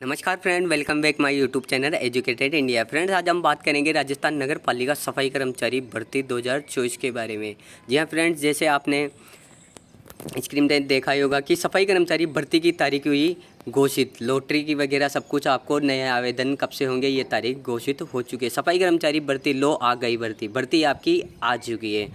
नमस्कार friend, welcome back my YouTube channel educated India. Friends, आज हम बात करेंगे राजस्थान नगर पालिका सफाई कर्मचारी भर्ती 2024 के बारे में। जी हाँ फ्रेंड्स, जैसे आपने स्क्रीन पे देखा ही होगा कि सफाई कर्मचारी भर्ती की तारीख हुई घोषित। लॉटरी की वगैरह सब कुछ आपको नए आवेदन कब से होंगे ये तारीख घोषित हो चुकी है। सफाई कर्मचारी भर्ती लो आ गई, भर्ती आपकी आ चुकी है।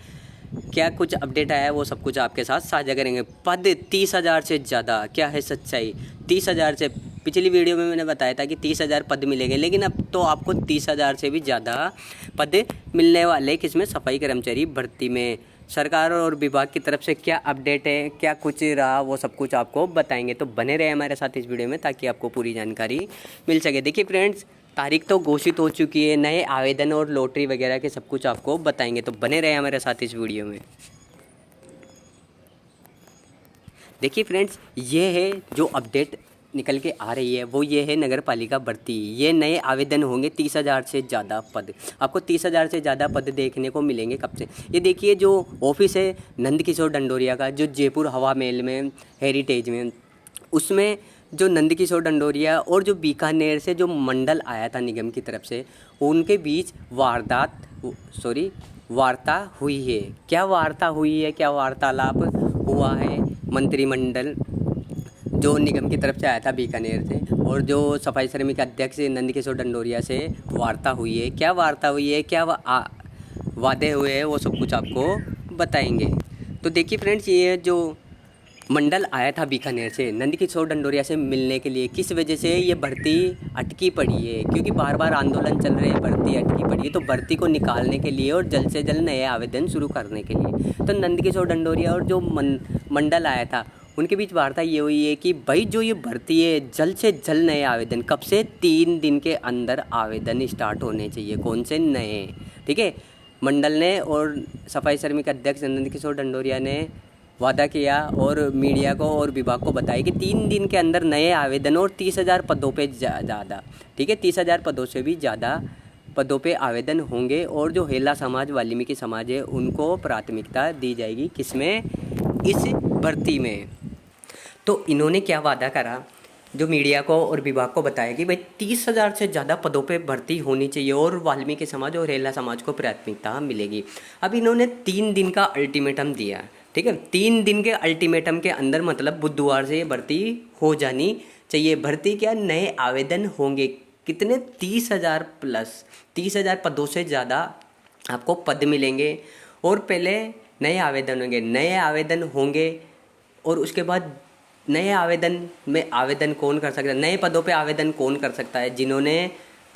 क्या कुछ अपडेट आया है वो सब कुछ आपके साथ साझा करेंगे। पद 30,000 से ज़्यादा, क्या है सच्चाई? 30,000 से, पिछली वीडियो में मैंने बताया था कि 30,000 पद मिलेंगे, लेकिन अब तो आपको 30,000 से भी ज़्यादा पद मिलने वाले किसमें? सफाई कर्मचारी भर्ती में। सरकार और विभाग की तरफ से क्या अपडेट है, क्या कुछ रहा, वो सब कुछ आपको बताएंगे। तो बने रहे हमारे साथ इस वीडियो में ताकि आपको पूरी जानकारी मिल सके। देखिए फ्रेंड्स, तारीख तो घोषित हो चुकी है, नए आवेदन और लॉटरी वगैरह के सब कुछ आपको बताएंगे। तो बने रहे हमारे साथ इस वीडियो में। देखिए फ्रेंड्स, ये है जो अपडेट निकल के आ रही है वो ये है नगर पालिका भर्ती। ये नए आवेदन होंगे 30,000 से ज़्यादा पद। आपको 30,000 से ज़्यादा पद देखने को मिलेंगे। कब से? ये देखिए, जो ऑफिस है नंद किशोर डंडोरिया का, जो जयपुर हवा महल में हेरिटेज में, उसमें जो नंद किशोर डंडोरिया और जो बीकानेर से जो मंडल आया था निगम की तरफ से, उनके बीच वार्ता हुई है। क्या वार्ता हुई है, क्या वार्तालाप हुआ है? मंत्रिमंडल जो निगम की तरफ से आया था बीकानेर से, और जो सफाई श्रमिक अध्यक्ष नंद किशोर डंडोरिया से वार्ता हुई है। क्या वार्ता हुई है, क्या वादे हुए हैं, वो सब कुछ आपको बताएंगे। तो देखिए फ्रेंड्स, ये जो मंडल आया था बीकानेर से नंद किशोर डंडोरिया से मिलने के लिए, किस वजह से ये भर्ती अटकी पड़ी है? क्योंकि बार बार आंदोलन चल रहे हैं, भर्ती अटकी पड़ी है। तो भर्ती को निकालने के लिए और जल्द से जल्द नए आवेदन शुरू करने के लिए, तो नंद किशोर डंडोरिया और जो मंडल आया था उनके बीच वार्ता ये हुई है कि भाई जो ये भर्ती है, जल्द से जल्द नए आवेदन, कब से? 3 दिन के अंदर आवेदन स्टार्ट होने चाहिए। कौन से नए? ठीक है। मंडल ने और सफाई श्रमिक अध्यक्ष नंद किशोर डंडोरिया ने वादा किया और मीडिया को और विभाग को बताया कि 3 दिन के अंदर नए आवेदन और 30,000 पदों पे ज़्यादा, ठीक है, 30,000 पदों से भी ज़्यादा पदों पे आवेदन होंगे। और जो हेला समाज, वाल्मीकि समाज है, उनको प्राथमिकता दी जाएगी। किसमें? इस भर्ती में। तो इन्होंने क्या वादा करा, जो मीडिया को और विभाग को बताया कि भाई 30,000 से ज़्यादा पदों पे भर्ती होनी चाहिए और वाल्मीकि समाज और हेला समाज को प्राथमिकता मिलेगी। अब इन्होंने 3 दिन का अल्टीमेटम दिया, ठीक है। 3 दिन के अल्टीमेटम के अंदर, मतलब बुधवार से ये भर्ती हो जानी चाहिए। भर्ती क्या? नए आवेदन होंगे। कितने? 30,000 प्लस, 30,000 पदों से ज़्यादा आपको पद मिलेंगे। और पहले नए आवेदन होंगे और उसके बाद नए आवेदन में आवेदन कौन कर सकता है? नए पदों पे आवेदन कौन कर सकता है? जिन्होंने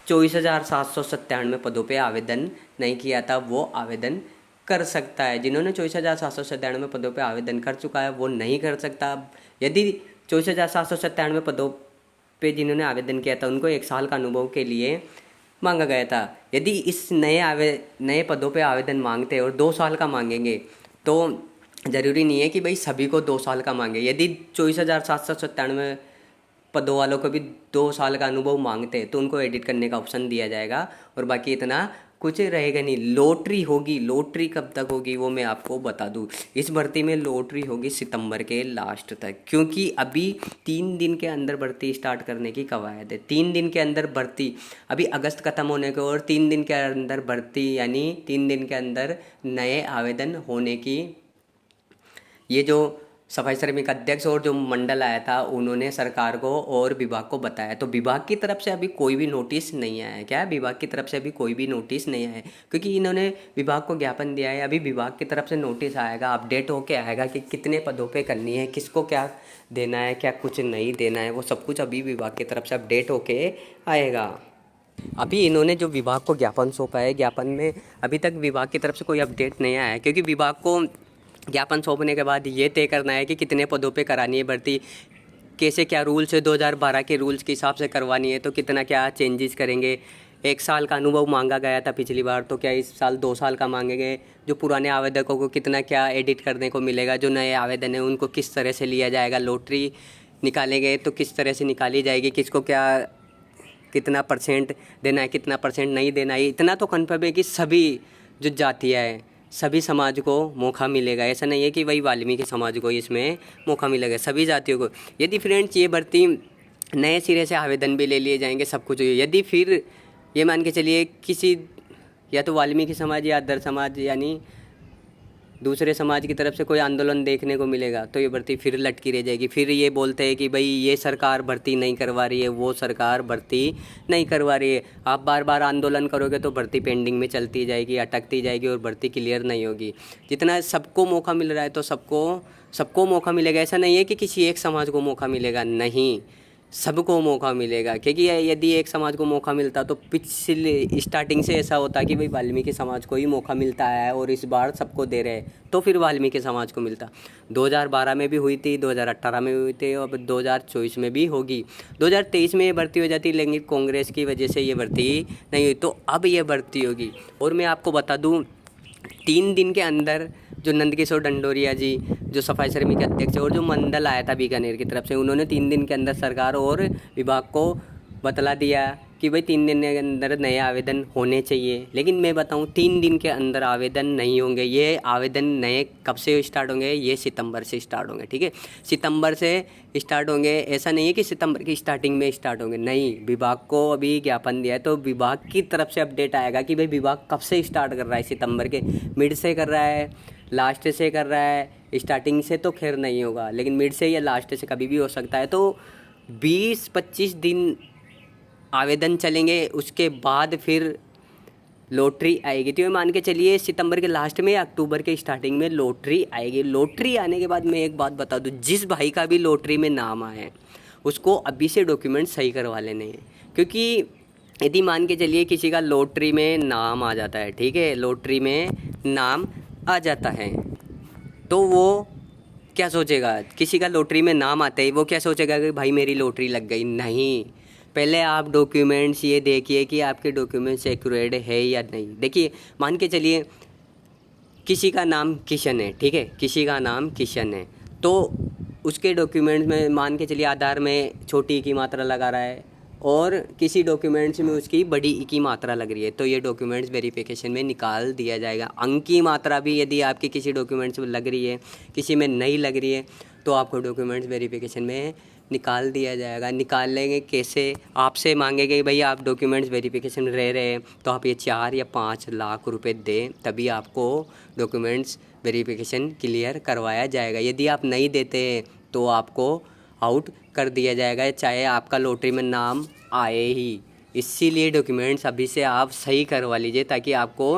24,797 पदों पे आवेदन नहीं किया था, वो आवेदन कर सकता है। जिन्होंने 24,797 पदों पे आवेदन कर चुका है वो नहीं कर सकता। यदि 24,797 पदों पे जिन्होंने आवेदन किया था उनको 1 साल का अनुभव के लिए मांगा गया था। यदि इस नए पदों पे आवेदन मांगते हैं और 2 साल का मांगेंगे, तो ज़रूरी नहीं है कि भाई सभी को 2 साल का मांगे। यदि 24,797 पदों वालों को भी 2 साल का अनुभव मांगते हैं तो उनको एडिट करने का ऑप्शन दिया जाएगा, और बाकी इतना कुछ रहेगा नहीं। लॉटरी होगी, लॉटरी कब तक होगी वो मैं आपको बता दूं। इस भर्ती में लॉटरी होगी सितंबर के लास्ट तक, क्योंकि अभी 3 दिन के अंदर भर्ती स्टार्ट करने की कवायद है। 3 दिन के अंदर भर्ती, अभी अगस्त खत्म होने को और 3 दिन के अंदर भर्ती, यानी 3 दिन के अंदर नए आवेदन होने की, ये जो सफाई श्रमिक अध्यक्ष और जो मंडल आया था उन्होंने सरकार को और विभाग को बताया। तो विभाग की तरफ से अभी कोई भी नोटिस नहीं आया है। क्या? विभाग की तरफ से अभी कोई भी नोटिस नहीं आया है, क्योंकि इन्होंने विभाग को ज्ञापन दिया है। अभी विभाग की तरफ से नोटिस आएगा, अपडेट होके आएगा कि कितने पदों पे करनी है, किसको क्या देना है, क्या कुछ नहीं देना है, वो सब कुछ अभी विभाग की तरफ से अपडेट होके आएगा। अभी इन्होंने जो विभाग को ज्ञापन सौंपा है, ज्ञापन में अभी तक विभाग की तरफ से कोई अपडेट नहीं आया है, क्योंकि विभाग को ज्ञापन सौंपने के बाद ये तय करना है कि कितने पदों पे करानी है भर्ती, कैसे क्या रूल्स है, 2012 के रूल्स के हिसाब से करवानी है, तो कितना क्या चेंजेस करेंगे। 1 साल का अनुभव मांगा गया था पिछली बार, तो क्या इस साल 2 साल का मांगेंगे। जो पुराने आवेदकों को कितना क्या एडिट करने को मिलेगा, जो नए आवेदन है उनको किस तरह से लिया जाएगा, लॉटरी निकालेंगे तो किस तरह से निकाली जाएगी, किसको क्या कितना परसेंट देना है, कितना परसेंट नहीं देना है। इतना तो कन्फर्म है कि सभी जो जातियाँ हैं, सभी समाज को मौका मिलेगा। ऐसा नहीं है कि वही वाल्मीकि समाज को इसमें मौका मिलेगा, सभी जातियों को। यदि फ्रेंड्स ये भर्ती नए सिरे से आवेदन भी ले लिए जाएंगे, सब कुछ। यदि फिर ये मान के चलिए किसी या तो वाल्मीकि समाज या अदर समाज यानी दूसरे समाज की तरफ से कोई आंदोलन देखने को मिलेगा तो ये भर्ती फिर लटकी रह जाएगी। फिर ये बोलते हैं कि भाई ये सरकार भर्ती नहीं करवा रही है, वो सरकार भर्ती नहीं करवा रही है। आप बार बार आंदोलन करोगे तो भर्ती पेंडिंग में चलती जाएगी, अटकती जाएगी और भर्ती क्लियर नहीं होगी। जितना सबको मौका मिल रहा है तो सबको सबको मौका मिलेगा। ऐसा नहीं है कि किसी एक समाज को मौका मिलेगा, नहीं, सबको मौका मिलेगा। क्योंकि यदि एक समाज को मौका मिलता तो पिछले स्टार्टिंग से ऐसा होता कि भाई वाल्मीकि समाज को ही मौका मिलता है और इस बार सबको दे रहे हैं, तो फिर वाल्मीकि समाज को मिलता। 2012 में भी हुई थी, 2018 में भी हुई थी, अब 2024 में भी होगी। 2023 में ये भर्ती हो जाती, लेकिन कांग्रेस की वजह से ये भर्ती नहीं हुई, तो अब ये भर्ती होगी। और मैं आपको बता दूँ 3 दिन के अंदर जो नंदकिशोर डंडोरिया जी जो सफाई कर्मी के अध्यक्ष और जो मंडल आया था बीकानेर की तरफ से, उन्होंने 3 दिन के अंदर सरकार और विभाग को बतला दिया कि भाई 3 दिन के अंदर नए आवेदन होने चाहिए। लेकिन मैं बताऊं 3 दिन के अंदर आवेदन नहीं होंगे। ये आवेदन नए कब से स्टार्ट होंगे? ये सितंबर से स्टार्ट होंगे, ठीक है, सितंबर से स्टार्ट होंगे। ऐसा नहीं है कि सितंबर की स्टार्टिंग में स्टार्ट होंगे, नहीं, विभाग को अभी ज्ञापन दिया है तो विभाग की तरफ से अपडेट आएगा कि भाई विभाग कब से स्टार्ट कर रहा है। सितंबर के मिड से कर रहा है, लास्ट से कर रहा है, स्टार्टिंग से तो खैर नहीं होगा, लेकिन मिड से या लास्ट से कभी भी हो सकता है। तो 20-25 दिन आवेदन चलेंगे, उसके बाद फिर लॉटरी आएगी। तो ये मान के चलिए सितंबर के लास्ट में या अक्टूबर के स्टार्टिंग में लॉटरी आएगी। लॉटरी आने के बाद मैं एक बात बता दूं, जिस भाई का भी लॉटरी में नाम आए उसको अभी से डॉक्यूमेंट सही करवा लेने हैं। क्योंकि यदि मान के चलिए किसी का लॉटरी में नाम आ जाता है, ठीक है, लॉटरी में नाम आ जाता है तो वो क्या सोचेगा? किसी का लॉटरी में नाम आता है वो क्या सोचेगा कि भाई मेरी लॉटरी लग गई? नहीं, पहले आप डॉक्यूमेंट्स ये देखिए कि आपके डॉक्यूमेंट्स एक्यूरेट है या नहीं। देखिए मान के चलिए किसी का नाम किशन है, ठीक है, किसी का नाम किशन है तो उसके डॉक्यूमेंट्स में मान के चलिए आधार में छोटी की मात्रा लगा रहा है और किसी डॉक्यूमेंट्स में उसकी बड़ी ई की मात्रा लग रही है, तो ये डॉक्यूमेंट्स वेरिफिकेशन में निकाल दिया जाएगा। अंक की मात्रा भी यदि आपकी किसी डॉक्यूमेंट्स में लग रही है, किसी में नहीं लग रही है, तो आपको डॉक्यूमेंट्स वेरिफिकेशन में निकाल दिया जाएगा। निकाल लेंगे कैसे? आपसे मांगेंगे कि भाई आप डॉक्यूमेंट्स वेरिफिकेशन रह रहे हैं तो आप ये 4 या 5 लाख रुपए दें, तभी आपको डॉक्यूमेंट्स वेरिफिकेशन क्लियर करवाया जाएगा। यदि आप नहीं देते तो आपको आउट कर दिया जाएगा, चाहे आपका लॉटरी में नाम आए ही। इसीलिए डॉक्यूमेंट्स अभी से आप सही करवा लीजिए ताकि आपको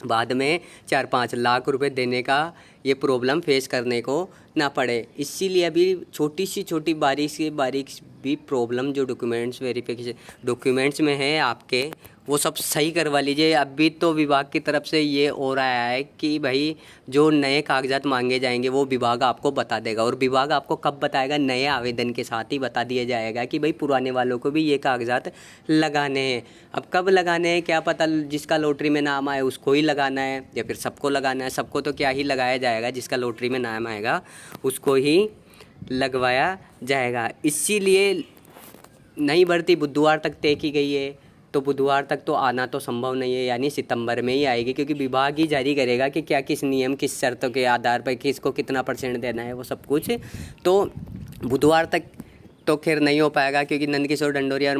बाद में 4-5 लाख रुपए देने का ये प्रॉब्लम फेस करने को ना पड़े। इसीलिए अभी छोटी बारीक भी प्रॉब्लम जो डॉक्यूमेंट्स वेरिफिकेशन डॉक्यूमेंट्स में है आपके, वो सब सही करवा लीजिए। अभी तो विभाग की तरफ से ये हो रहा है कि भाई जो नए कागजात मांगे जाएंगे वो विभाग आपको बता देगा, और विभाग आपको कब बताएगा? नए आवेदन के साथ ही बता दिया जाएगा कि भाई पुराने वालों को भी ये कागजात लगाने हैं। अब कब लगाने हैं क्या पता, जिसका लॉटरी में नाम आए उसको ही लगाना है या फिर सबको लगाना है। सबको तो क्या ही लगाया जाएगा, जिसका लॉटरी में नाम आएगा उसको ही लगवाया जाएगा। इसीलिए नई भर्ती बुधवार तक तय की गई है, तो बुधवार तक तो आना तो संभव नहीं है, यानी सितंबर में ही आएगी, क्योंकि विभाग ही जारी करेगा कि क्या किस नियम किस शर्तों के आधार पर किसको कितना % देना है वो सब कुछ। तो बुधवार तक तो खैर नहीं हो पाएगा, क्योंकि नंदकिशोर डंडोरिया और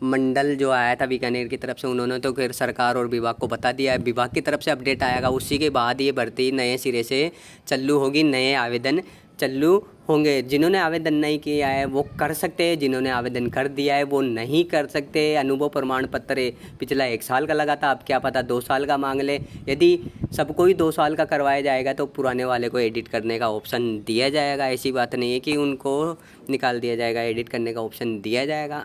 मंडल जो आया था बीकानेर की तरफ से, उन्होंने तो खैर सरकार और विभाग को बता दिया है। विभाग की तरफ से अपडेट आएगा, उसी के बाद ये भर्ती नए सिरे से चालू होगी, नए आवेदन चालू होंगे। जिन्होंने आवेदन नहीं किया है वो कर सकते हैं, जिन्होंने आवेदन कर दिया है वो नहीं कर सकते। अनुभव प्रमाण पत्र पिछला 1 साल का लगा था, अब क्या पता 2 साल का मांग ले। यदि सबको ही 2 साल का करवाया जाएगा तो पुराने वाले को एडिट करने का ऑप्शन दिया जाएगा। ऐसी बात नहीं है कि उनको निकाल दिया जाएगा, एडिट करने का ऑप्शन दिया जाएगा।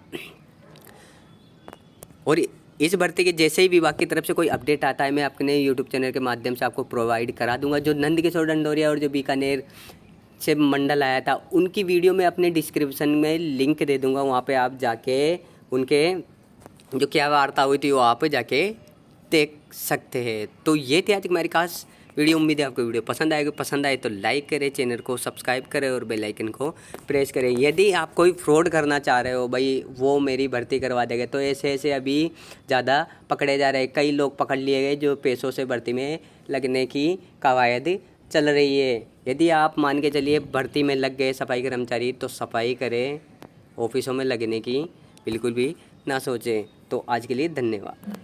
और इस भर्ती के जैसे ही विभाग की तरफ से कोई अपडेट आता है मैं अपने यूट्यूब चैनल के माध्यम से आपको प्रोवाइड करा दूंगा। जो नंदकिशोर डंडोरिया और जो बीकानेर से मंडल आया था उनकी वीडियो में अपने डिस्क्रिप्शन में लिंक दे दूंगा, वहाँ पे आप जाके उनके जो क्या वार्ता हुई थी वो आप जाके देख सकते हैं। तो ये थी आज की हमारी खास वीडियो। उम्मीद है आपको वीडियो पसंद आएगी, पसंद आए तो लाइक करें, चैनल को सब्सक्राइब करें और बेल आइकन को प्रेस करें। यदि आप कोई फ्रॉड करना चाह रहे हो, भाई वो मेरी भर्ती करवा देगा, तो ऐसे अभी ज़्यादा पकड़े जा रहे हैं। कई लोग पकड़ लिए गए जो पैसों से भर्ती में लगने की कवायद चल रही है। यदि आप मान के चलिए भर्ती में लग गए सफाई कर्मचारी, तो सफाई करें, ऑफिसों में लगने की बिल्कुल भी ना सोचें। तो आज के लिए धन्यवाद।